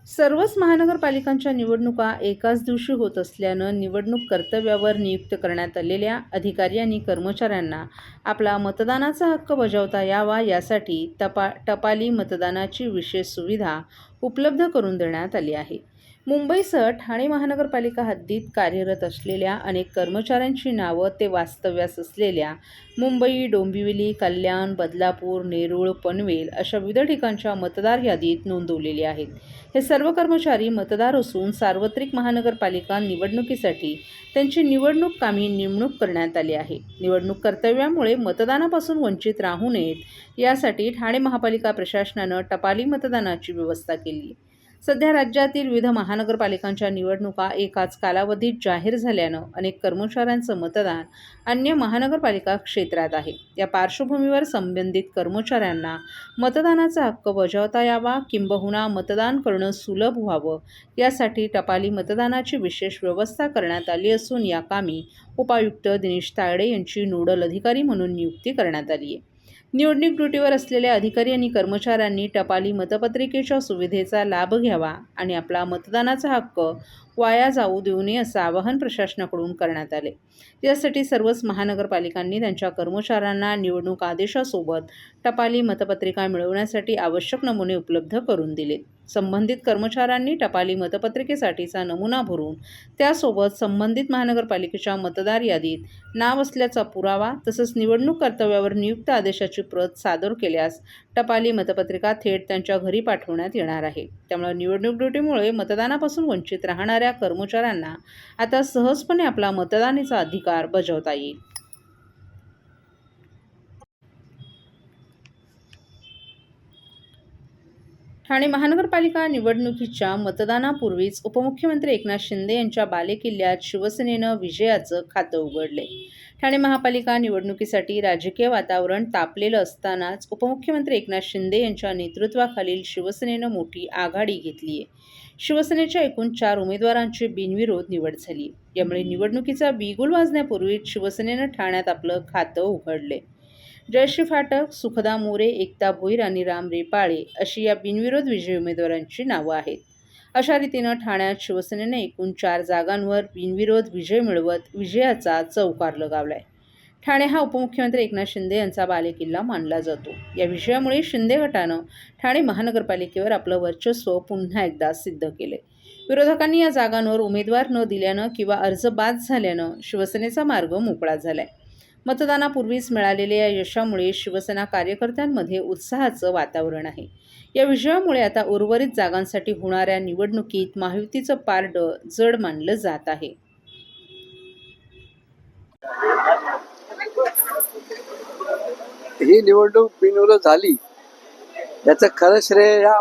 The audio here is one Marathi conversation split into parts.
सर्वच महानगरपालिकांच्या निवडणुका एकाच दिवशी होत असल्यानं निवडणूक कर्तव्यावर नियुक्त करण्यात आलेल्या अधिकारी आणि कर्मचाऱ्यांना आपला मतदानाचा हक्क बजावता यावा यासाठी टपाली मतदानाची विशेष सुविधा उपलब्ध करून देण्यात आली आहे. मुंबईसह ठाणे महानगरपालिका हद्दीत कार्यरत असलेल्या अनेक कर्मचाऱ्यांची नावं ते वास्तव्यास असलेल्या मुंबई, डोंबिवली, कल्याण, बदलापूर, नेरूळ, पनवेल अशा विविध ठिकाणच्या मतदार यादीत नोंदवलेली आहेत. हे सर्व कर्मचारी मतदार असून सार्वत्रिक महानगरपालिका निवडणुकीसाठी त्यांची निवडणूक कामी नेमणूक करण्यात आली आहे. निवडणूक कर्तव्यामुळे मतदानापासून वंचित राहू नयेत यासाठी ठाणे महापालिका प्रशासनानं टपाली मतदानाची व्यवस्था केली. सध्या राज्यातील विविध महानगरपालिकांच्या निवडणुका एकाच कालावधीत जाहीर झाल्यानं अनेक कर्मचाऱ्यांचं मतदान अन्य महानगरपालिका क्षेत्रात आहे. या पार्श्वभूमीवर संबंधित कर्मचाऱ्यांना मतदानाचा हक्क बजावता यावा किंबहुना मतदान करणं सुलभ व्हावं यासाठी टपाली मतदानाची विशेष व्यवस्था करण्यात आली असून या कामी उपायुक्त दिनेश तायडे यांची नोडल अधिकारी म्हणून नियुक्ती करण्यात आली आहे. निवडणूक ड्युटीवर असलेल्या अधिकारी आणि कर्मचाऱ्यांनी टपाली मतपत्रिकेच्या सुविधेचा लाभ घ्यावा आणि आपला मतदानाचा हक्क वाया जाऊ देऊ नये असं आवाहन प्रशासनाकडून करण्यात आले. यासाठी सर्वच महानगरपालिकांनी त्यांच्या कर्मचाऱ्यांना निवडणूक आदेशासोबत टपाली मतपत्रिका मिळवण्यासाठी आवश्यक नमुने उपलब्ध करून दिले. संबंधित कर्मचाऱ्यांनी टपाली मतपत्रिकेसाठीचा नमुना भरून त्यासोबत संबंधित महानगरपालिकेच्या मतदार यादीत नाव असल्याचा पुरावा तसंच निवडणूक कर्तव्यावर नियुक्त आदेशाची प्रत सादर केल्यास टपाली मतपत्रिका थेट त्यांच्या घरी पाठवण्यात येणार आहे. त्यामुळे निवडणूक ड्युटीमुळे मतदानापासून वंचित राहणाऱ्या कर्मचाऱ्यांना आता सहजपणे आपला मतदानाचा अधिकार बजावता येईल. ठाणे महानगरपालिका निवडणुकीच्या मतदानापूर्वीच उपमुख्यमंत्री एकनाथ शिंदे यांच्या बालेकिल्ल्यात शिवसेनेनं विजयाचं खातं उघडले. ठाणे महापालिका निवडणुकीसाठी राजकीय वातावरण तापलेलं असतानाच उपमुख्यमंत्री एकनाथ शिंदे यांच्या नेतृत्वाखालील शिवसेनेनं मोठी आघाडी घेतली आहे. शिवसेनेच्या एकूण 4 उमेदवारांची बिनविरोध निवड झाली. यामुळे निवडणुकीचा बिगुल वाजण्यापूर्वीच शिवसेनेनं ठाण्यात आपलं खातं उघडले. जयश्री फाटक, सुखदा मोरे, एकता भोईर आणि राम रेपाळे अशी या बिनविरोध विजयी उमेदवारांची नावं आहेत. अशा रीतीनं ठाण्यात शिवसेनेने एकूण 4 जागांवर बिनविरोध विजय मिळवत विजयाचा चौकार लगावलाय. ठाणे हा उपमुख्यमंत्री एकनाथ शिंदे यांचा बालेकिल्ला मानला जातो. या विजयामुळे शिंदे गटानं ठाणे महानगरपालिकेवर आपलं वर्चस्व पुन्हा एकदा सिद्ध केले. विरोधकांनी या जागांवर उमेदवार न दिल्यानं किंवा अर्ज बाद झाल्यानं शिवसेनेचा मार्ग मोकळा झालाय. मतदानापूर्वीच मिळालेल्या या यशामुळे शिवसेना कार्यकर्त्यांमध्ये उत्साहाचं वातावरण आहे. या विजयामुळे आता उर्वरित जागांसाठी होणाऱ्या निवडणुकीत महायुतीचं पारडं जड मानलं जात आहे. ही निवडणूक बिनविरोध झाली याचं खरं श्रेय या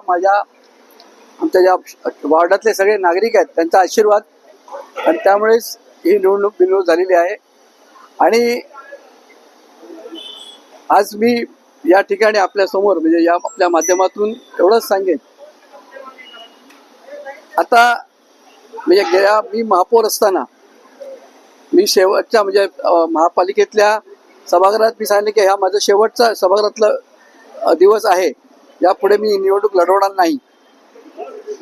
आमच्या ज्या वॉर्डातले सगळे नागरिक आहेत त्यांचा आशीर्वाद आणि त्यामुळेच ही निवडणूक बिनविरोध झालेली आहे. आणि आज मी या ठिकाणी आपल्या समोर म्हणजे या आपल्या माध्यमातून एवढंच सांगेन, आता म्हणजे मी महापौर असताना मी शेवटच्या म्हणजे महापालिकेतल्या सभागृहात मी सांगितले की हा माझा शेवटचा सभागृहातला दिवस आहे, यापुढे मी निवडणूक लढवणार नाही.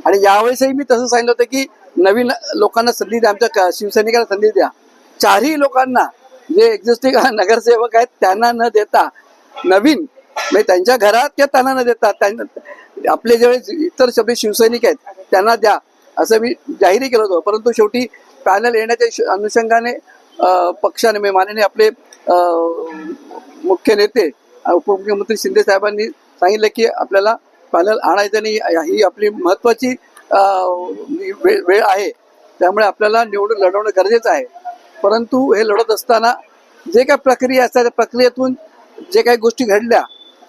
आणि यावेळेसही मी तसं सांगितलं होतं की नवीन लोकांना संधी द्या, आमच्या शिवसैनिकांना संधी द्या. 4ही लोकांना जे एक्झिस्टिंग नगरसेवक आहेत त्यांना न देता नवीन म्हणजे त्यांच्या घरात किंवा त्यांना न देता आपले जे इतर सगळे शिवसैनिक आहेत त्यांना द्या असं मी जाहीरही केलं होतं. परंतु शेवटी पॅनल येण्याच्या अनुषंगाने पक्षाने माननीय आपले मुख्य नेते उपमुख्यमंत्री शिंदे साहेबांनी सांगितलं की आपल्याला पॅनल आणायचं नाही, ही आपली महत्त्वाची वेळ आहे, त्यामुळे आपल्याला निवडून लढवणं गरजेचं आहे. परंतु हे लढत असताना जे काही प्रक्रिया असतात त्या प्रक्रियेतून जे काही गोष्टी घडल्या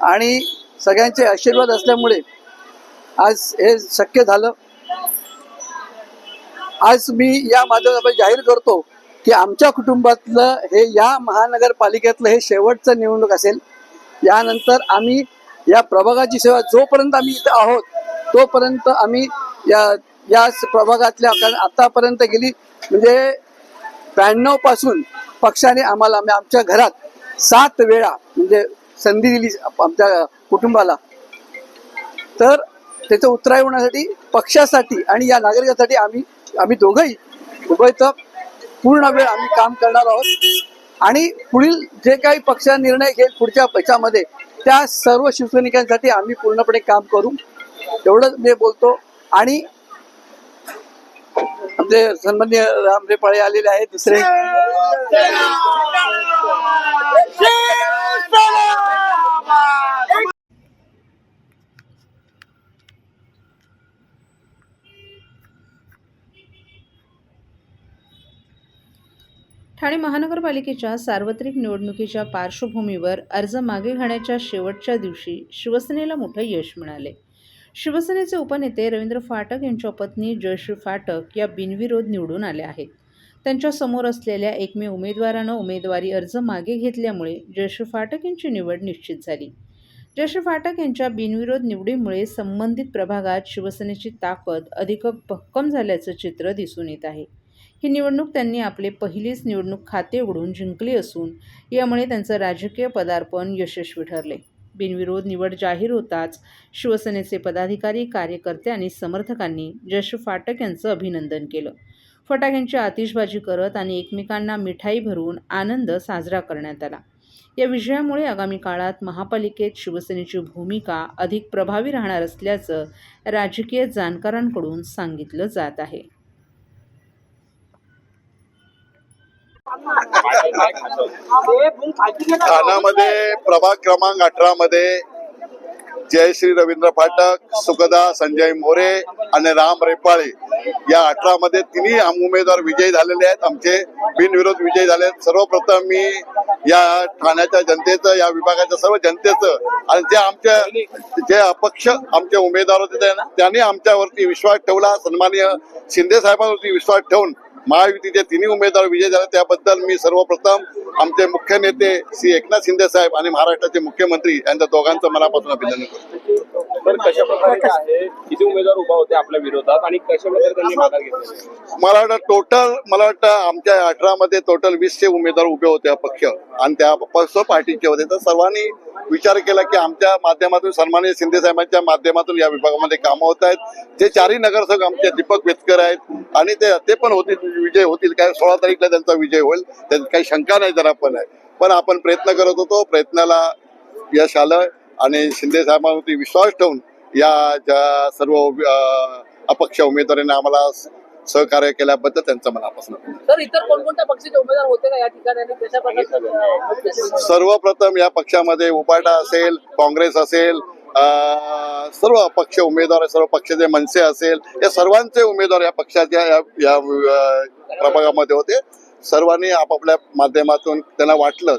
आणि सगळ्यांचे आशीर्वाद असल्यामुळे आज हे शक्य झालं. आज मी या माध्यमातून जाहीर करतो की आमच्या कुटुंबातलं हे या महानगरपालिकेतलं हे शेवटचं निवडणूक असेल. यानंतर आम्ही या प्रभागाची सेवा जोपर्यंत आम्ही इथं आहोत तोपर्यंत आम्ही या प्रभागातल्या आतापर्यंत गेली म्हणजे 92 पासून पक्षाने आम्हाला आमच्या घरात 7 वेळा म्हणजे संधी दिली आमच्या कुटुंबाला. तर त्याचं उत्तरायण होण्यासाठी पक्षासाठी आणि या नागरिकांसाठी आम्ही दोघंही उभयचं पूर्ण वेळ आम्ही काम करणार आहोत आणि पुढील जे काही पक्ष निर्णय घेईल पुढच्या पक्षामध्ये त्या सर्व शिवसैनिकांसाठी आम्ही पूर्णपणे काम करू एवढंच मी बोलतो. आणि आमचे सन्माननीय राम रेपाळे आलेले आहेत दुसरे. ठाणे महानगरपालिकेच्या सार्वत्रिक निवडणुकीच्या पार्श्वभूमीवर अर्ज मागे घेण्याच्या शेवटच्या दिवशी शिवसेनेला मोठं यश मिळाले. शिवसेनेचे उपनेते रवींद्र फाटक यांच्या पत्नी जयश्री फाटक या बिनविरोध निवडून आल्या आहेत. त्यांच्या समोर असलेल्या एकमेव उमेदवारानं उमेदवारी अर्ज मागे घेतल्यामुळे जयश्री फाटक यांची निवड निश्चित झाली. जयश्री फाटक यांच्या बिनविरोध निवडीमुळे संबंधित प्रभागात शिवसेनेची ताकद अधिक भक्कम झाल्याचं चित्र दिसून येत आहे. ही निवडणूक त्यांनी आपले पहिलीच निवडणूक खाते उघडून जिंकली असून यामुळे त्यांचं राजकीय पदार्पण यशस्वी ठरले. बिनविरोध निवड जाहीर होताच शिवसेनेचे पदाधिकारी, कार्यकर्ते आणि समर्थकांनी जयश्री फाटक यांचं अभिनंदन केलं. फटाक्यांची आतिषबाजी करत आणि एकमेकांना मिठाई भरून आनंद साजरा करण्यात आला. या विजयामुळे आगामी काळात महापालिकेत शिवसेनेची भूमिका अधिक प्रभावी राहणार असल्याचं राजकीय जाणकारांकडून सांगितलं जात आहे. ठाण्यामध्ये प्रभाग क्रमांक 18 मध्ये जयश्री रवींद्र फाटक, सुखदा संजय मोरे आणि राम रेपाळे या 18 मध्ये तिन्ही उमेदवार विजयी झालेले आहेत. आमचे बिनविरोध विजयी झाले आहेत. सर्वप्रथम मी या ठाण्याच्या जनतेचं, या विभागाच्या सर्व जनतेचं आणि जे अपक्ष आमचे उमेदवार होते त्यांनी आमच्यावरती विश्वास ठेवला, सन्माननीय शिंदे साहेबांवरती विश्वास ठेवून महायुतीचे तिन्ही उमेदवार विजयी झाले. त्याबद्दल मी सर्वप्रथम आमचे मुख्य नेते श्री एकनाथ शिंदे साहेब आणि महाराष्ट्राचे मुख्यमंत्री यांच्या दोघांचं मनापासून अभिनंदन करतो. तर कशा प्रकारे आहे, किती उमेदवार उभा होते आपल्या विरोधात आणि कशा प्रकारे त्यांनी माघार घेतली? मला वाटतं आमच्या 18 मध्ये टोटल 20 उमेदवार उभे होते अपक्ष आणि त्या अपक्ष पार्टीचे होते. तर सर्वांनी विचार केला की आमच्या माध्यमातून, सन्माननीय शिंदे साहेबांच्या माध्यमातून या विभागामध्ये कामं होत आहेत. ते 4ही नगरसेवक आमचे दीपक वेतकर आहेत आणि ते पण विजय होतील. काय 16 तारीखला त्यांचा विजय होईल, त्यात काही शंका नाही जरा पण आहे. पण आपण प्रयत्न करत होतो, प्रयत्नाला यश आलं आणि शिंदे साहेबांवरती विश्वास ठेवून या ज्या सर्व अपक्ष उमेदवारांनी आम्हाला सहकार्य केल्याबद्दल त्यांचा मनापासून. तर इतर कोणकोणत्या पक्षाचे उमेदवार होते का या ठिकाणी आणि कशा प्रकारचं? सर्वप्रथम या पक्षामध्ये उपाटा असेल, काँग्रेस असेल, सर्व अपक्ष उमेदवार, सर्व पक्षाचे मनसे असेल, या सर्वांचे उमेदवार या पक्षाच्या या प्रभागामध्ये होते. सर्वांनी आपापल्या माध्यमातून त्यांना वाटलं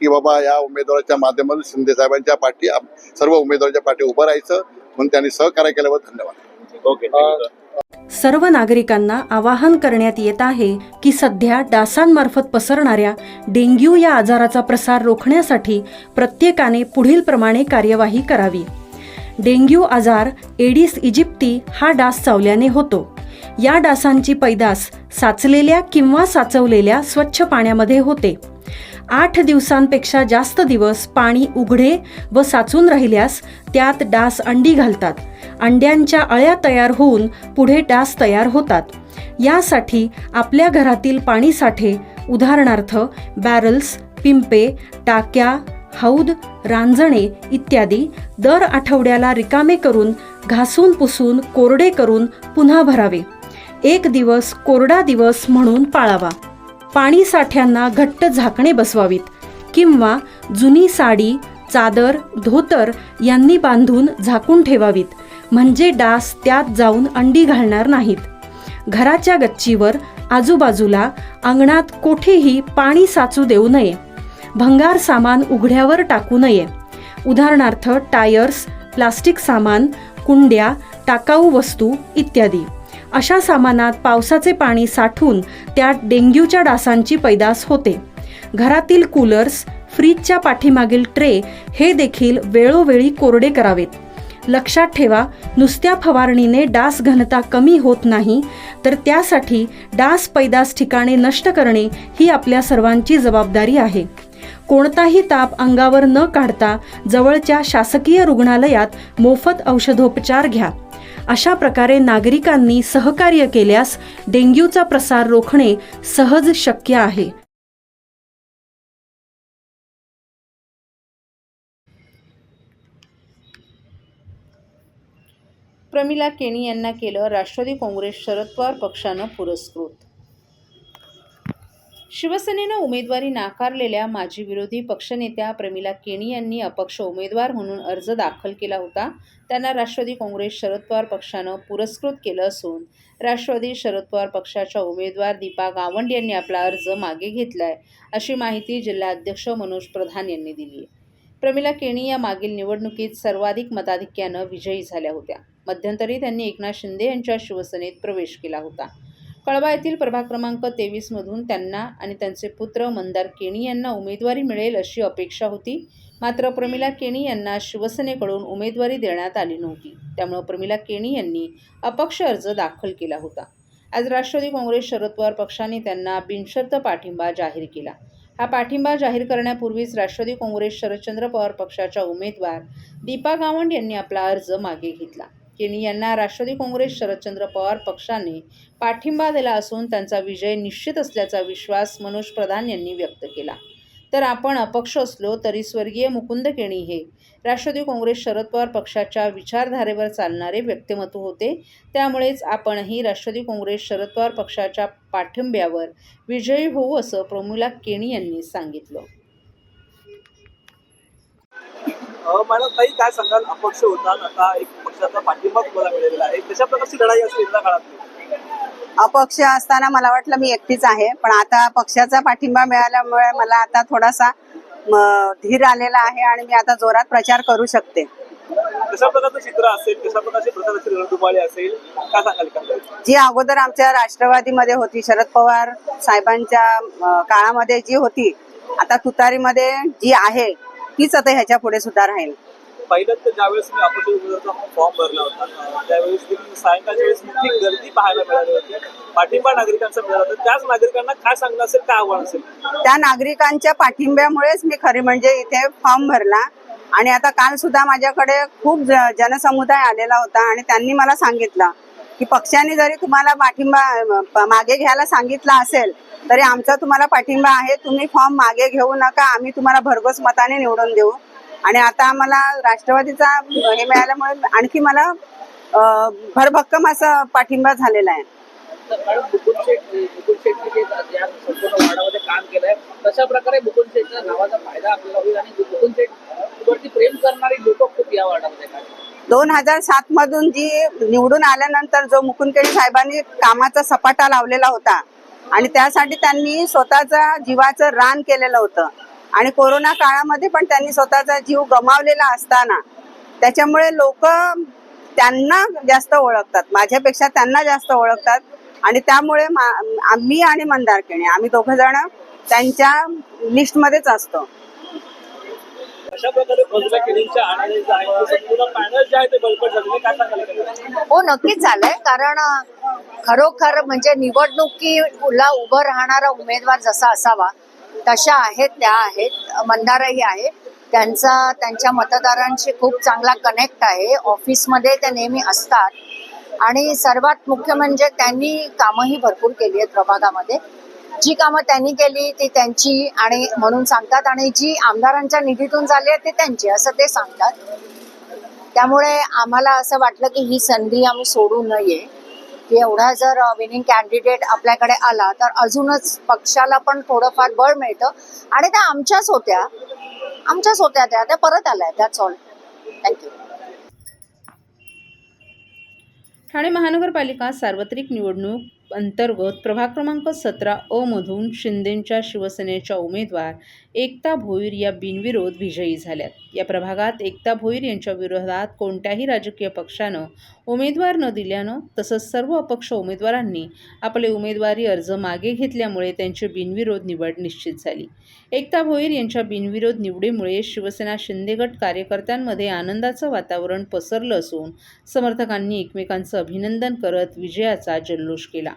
की बाबा या उमेदवाराच्या माध्यमातून शिंदे साहेबांच्या पाठी, सर्व उमेदवारांच्या पाठी उभं राहायचं, म्हणून त्यांनी सहकार्य केल्याबद्दल धन्यवाद. ओके. सर्व नागरिकांना आवाहन करण्यात येत आहे की सध्या डासांमार्फत पसरणाऱ्या डेंग्यू या आजाराचा प्रसार रोखण्यासाठी प्रत्येकाने पुढीलप्रमाणे कार्यवाही करावी. डेंग्यू आजार एडिस इजिप्ती हा डास चावल्याने होतो. या डासांची पैदास साचलेल्या किंवा साचवलेल्या स्वच्छ पाण्यामध्ये होते. 8 दिवसांपेक्षा जास्त दिवस पाणी उघडे व साचून राहिल्यास त्यात डास अंडी घालतात. अंड्यांच्या अळ्या तयार होऊन पुढे डास तयार होतात. यासाठी आपल्या घरातील पाणीसाठे, उदाहरणार्थ बॅरल्स, पिंपे, टाक्या, हौद, रांजणे इत्यादी दर आठवड्याला रिकामे करून घासून पुसून कोरडे करून पुन्हा भरावे. 1 दिवस कोरडा दिवस म्हणून पाळावा. पाणी साठ्यांना घट्ट झाकणे बसवावीत किंवा जुनी साडी, चादर, धोतर यांनी बांधून झाकून ठेवावीत, म्हणजे डास त्यात जाऊन अंडी घालणार नाहीत. घराच्या गच्चीवर, आजूबाजूला, अंगणात कोठेही पाणी साचू देऊ नये. भंगार सामान उघड्यावर टाकू नये. उदाहरणार्थ टायर्स, प्लास्टिक सामान, कुंड्या, टाकाऊ वस्तू इत्यादी. अशा सामानात पावसाचे पाणी साठून त्यात डेंग्यूच्या डासांची पैदास होते. घरातील कूलर्स, फ्रीजच्या पाठीमागील ट्रे हे देखील वेळोवेळी कोरडे करावेत. लक्षात ठेवा, नुसत्या फवारणीने डास घनता कमी होत नाही, तर त्यासाठी डास पैदास ठिकाणे नष्ट करणे ही आपल्या सर्वांची जबाबदारी आहे. कोणताही ताप अंगावर न काढता जवळच्या शासकीय रुग्णालयात मोफत औषधोपचार घ्या. अशा प्रकारे नागरिकांनी सहकार्य केल्यास डेंग्यूचा प्रसार रोखणे सहज शक्य आहे. प्रमिला केणी यांना केलं राष्ट्रवादी काँग्रेस शरद पवार पक्षानं पुरस्कृत. शिवसेनेनं उमेदवारी नाकारलेल्या माजी विरोधी पक्षनेत्या प्रमिला केणी यांनी अपक्ष उमेदवार म्हणून अर्ज दाखल केला होता. त्यांना राष्ट्रवादी काँग्रेस शरद पवार पक्षानं पुरस्कृत केलं असून राष्ट्रवादी शरद पवार पक्षाच्या उमेदवार दीपा गावंड यांनी आपला अर्ज मागे घेतलाय, अशी माहिती जिल्हाध्यक्ष मनोज प्रधान यांनी दिली आहे. प्रमिला केणी या मागील निवडणुकीत सर्वाधिक मताधिक्यानं विजयी झाल्या होत्या. मध्यंतरी त्यांनी एकनाथ शिंदे यांच्या शिवसेनेत प्रवेश केला होता. कळवा येथील प्रभाग क्रमांक 23 मधून त्यांना आणि त्यांचे पुत्र मंदार केणी यांना उमेदवारी मिळेल अशी अपेक्षा होती. मात्र प्रमिला केणी यांना शिवसेनेकडून उमेदवारी देण्यात आली नव्हती. त्यामुळे प्रमिला केणी यांनी अपक्ष अर्ज दाखल केला होता. आज राष्ट्रवादी काँग्रेस शरद पवार पक्षाने त्यांना बिनशर्त पाठिंबा जाहीर केला. हा पाठिंबा जाहीर करण्यापूर्वीच राष्ट्रवादी काँग्रेस शरदचंद्र पवार पक्षाच्या उमेदवार दीपा गावंड यांनी आपला अर्ज मागे घेतला. केणी यांना राष्ट्रवादी काँग्रेस शरदचंद्र पवार पक्षाने पाठिंबा दिला असून त्यांचा विजय निश्चित असल्याचा विश्वास मनोज प्रधान यांनी व्यक्त केला. तर आपण अपक्ष असलो तरी स्वर्गीय मुकुंद केणी हे राष्ट्रवादी काँग्रेस शरद पवार पक्षाच्या विचारधारेवर चालणारे व्यक्तिमत्व होते. त्यामुळेच आपणही राष्ट्रवादी काँग्रेस शरद पवार पक्षाच्या पाठिंब्यावर विजयी होऊ असं प्रमिला केणी यांनी सांगितलं. मॅडम ताई काय सांगाल, अपक्ष होतात आता एक पक्षाचा पाठिंबा तुम्हाला मिळालेला आहे, कशा प्रकारची लढाई असेल येत्या काळात? अपक्ष असताना मला वाटलं मी एकटीच आहे, पण आता पक्षाचा पाठिंबा मिळाल्यामुळे मला आता थोडासा धीर आलेला आहे आणि मी आता जोरात प्रचार करू शकते. कशा प्रकारचं चित्र असेल, कशा प्रकारची रणधुमाळी असेल, काय सांगाल का? जी अगोदर आमच्या राष्ट्रवादीमध्ये होती, शरद पवार साहेबांच्या काळामध्ये जी होती, आता तुतारीमध्ये जी आहे तीच आता ह्याच्या पुढे सुद्धा राहील. पहिल्याच तर ज्यावेळेस मी अपक्ष उमेदवाराचा फॉर्म भरला होता त्यावेळेस सायंकाळच्या वेळेस मोठी गर्दी पाहायला मिळाली होती, पाठिंबा नागरिकांचा मिळाला होता. त्याच नागरिकांना काय सांगणं असेल, काय आव्हान असेल? त्या नागरिकांच्या पाठिंब्यामुळेच मी खरी म्हणजे इथे फॉर्म भरला. आणि आता काल सुद्धा माझ्याकडे खूप जनसमुदाय आलेला होता आणि त्यांनी मला सांगितलं की पक्षाने जरी तुम्हाला पाठिंबा मागे घ्यायला सांगितला असेल तरी आमचा तुम्हाला पाठिंबा आहे, तुम्ही फॉर्म मागे घेऊ नका, आम्ही तुम्हाला भरघोस मताने निवडून देऊ. आणि आता आम्हाला राष्ट्रवादीचा हे मिळाल्यामुळे आणखी मला भरभक्कम असा पाठिंबा झालेला आहे. मॅडम मुकुंद शेट्टी जे या संपूर्ण वार्डामध्ये काम केलंय, तशा प्रकारे मुकुंद शेट्टीच्या नावाचा फायदा आपल्याला होईल आणि मुकुंद शेट्टीवरती प्रेम करणारी लोक खूप या वार्डामध्ये काय? 2007 मधून जी निवडून आल्यानंतर जो मुकुंद केणी साहेबांनी कामाचा सपाटा लावलेला होता आणि त्यासाठी त्यांनी स्वतःचा जीवाचं रान केलेलं होतं आणि कोरोना काळामध्ये पण त्यांनी स्वतःचा जीव गमावलेला असताना त्याच्यामुळे लोक त्यांना जास्त ओळखतात, माझ्यापेक्षा त्यांना जास्त ओळखतात. आणि त्यामुळे मी आणि मंदार केणी आम्ही दोघं जण त्यांच्या लिस्टमध्येच असतो. अशा प्रकारे प्रमिला केणींच्या आणायला जे आहे ते संपूर्ण पॅनल जे आहे ते बळकट झालेले, काय सांगाल? हो, नक्कीच झालंय. कारण खरोखर म्हणजे निवडणुकीला उभं राहणारा उमेदवार जसा असावा तशा आहेत, त्या आहेत. मंदारही आहे, त्यांच्या मतदारांशी खूप चांगला कनेक्ट आहे. ऑफिसमध्ये ते नेहमी असतात आणि सर्वात मुख्य म्हणजे त्यांनी कामंही भरपूर केली आहेत प्रभागामध्ये. जी कामं त्यांनी केली ती त्यांची आणि म्हणून सांगतात आणि जी आमदारांच्या निधीतून झाली आहे ती त्यांची असं ते सांगतात. त्यामुळे आम्हाला असं वाटलं की ही संधी आम्ही सोडू नये, की एवढा जर विनिंग कॅन्डिडेट आपल्याकडे आला तर अजूनच पक्षाला पण थोडंफार बळ मिळतं. आणि त्या आमच्याच होत्या त्या परत आल्या. That's all. थँक्यू. ठाणे महानगरपालिका सार्वत्रिक निवडणूक अंतर्गत प्रभाग क्रमांक 17 मधून शिंदेंच्या शिवसेनेच्या उमेदवार एकता भोईर या बिनविरोध विजयी झाल्यात. या प्रभागात एकता भोईर यांच्या विरोधात कोणत्याही राजकीय पक्षानं उमेदवार न दिल्यानं तसंच सर्व अपक्ष उमेदवारांनी आपले उमेदवारी अर्ज मागे घेतल्यामुळे त्यांची बिनविरोध निवड निश्चित झाली. एकता भोईर यांच्या बिनविरोध निवडीमुळे शिवसेना शिंदे गट कार्यकर्त्यांमध्ये आनंदाचं वातावरण पसरलं असून समर्थकांनी एकमेकांचं अभिनंदन करत विजयाचा जल्लोष केला.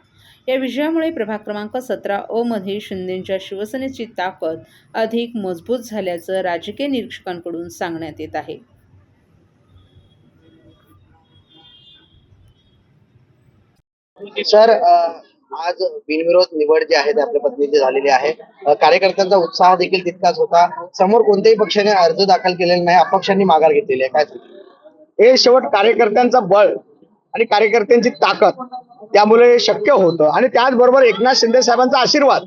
या विजयामुळे प्रभाग क्रमांक 17 मध्ये शिंदेंच्या शिवसेनेची ताकद अधिक मजबूत झाल्याचं राजकीय निरीक्षकांकडून सांगण्यात येत आहे. सर आज बिनविरोध निवड जी आहे ते आपल्या पत्नीची झालेली आहे. कार्यकर्त्यांचा उत्साह देखील तितकाच होता. समोर कोणत्याही पक्षाने अर्ज दाखल केलेला नाही, अपक्षांनी माघार घेतलेली आहे. काय सांगता? हे शेवट कार्यकर्त्यांचं बळ आणि कार्यकर्त्यांची ताकद त्यामुळे शक्य होतं. आणि त्याचबरोबर एकनाथ शिंदे साहेबांचा आशीर्वाद,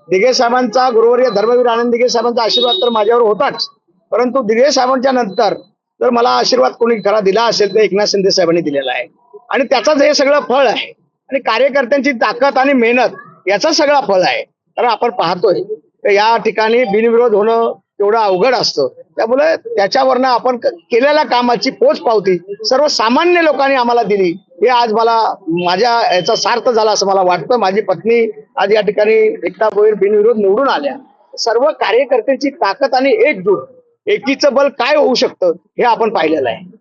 दिघे साहेबांचा, गुरुवर्य धर्मवीर आनंद दिघे साहेबांचा आशीर्वाद तर माझ्यावर होताच, परंतु दिघे साहेबांच्या नंतर जर मला आशीर्वाद कोणी खरा दिला असेल तर एकनाथ शिंदे साहेबांनी दिलेला आहे. आणि त्याचंच हे सगळं फळ आहे. आणि कार्यकर्त्यांची ताकद आणि मेहनत याचा सगळा फळ आहे. कारण आपण पाहतोय तर या ठिकाणी बिनविरोध होणं तेवढं अवघड असतं. त्यामुळे त्याच्यावरनं आपण केलेल्या कामाची पोचपावती सर्वसामान्य लोकांनी आम्हाला दिली, हे आज मला माझ्या याचा सार्थ झाला असं मला वाटतं. माझी पत्नी आज या ठिकाणी एकता भोईर बिनविरोध निवडून आल्या. सर्व कार्यकर्त्यांची ताकद आणि एकजूट, एकीचं बल काय होऊ शकतं हे आपण पाहिलेलं आहे.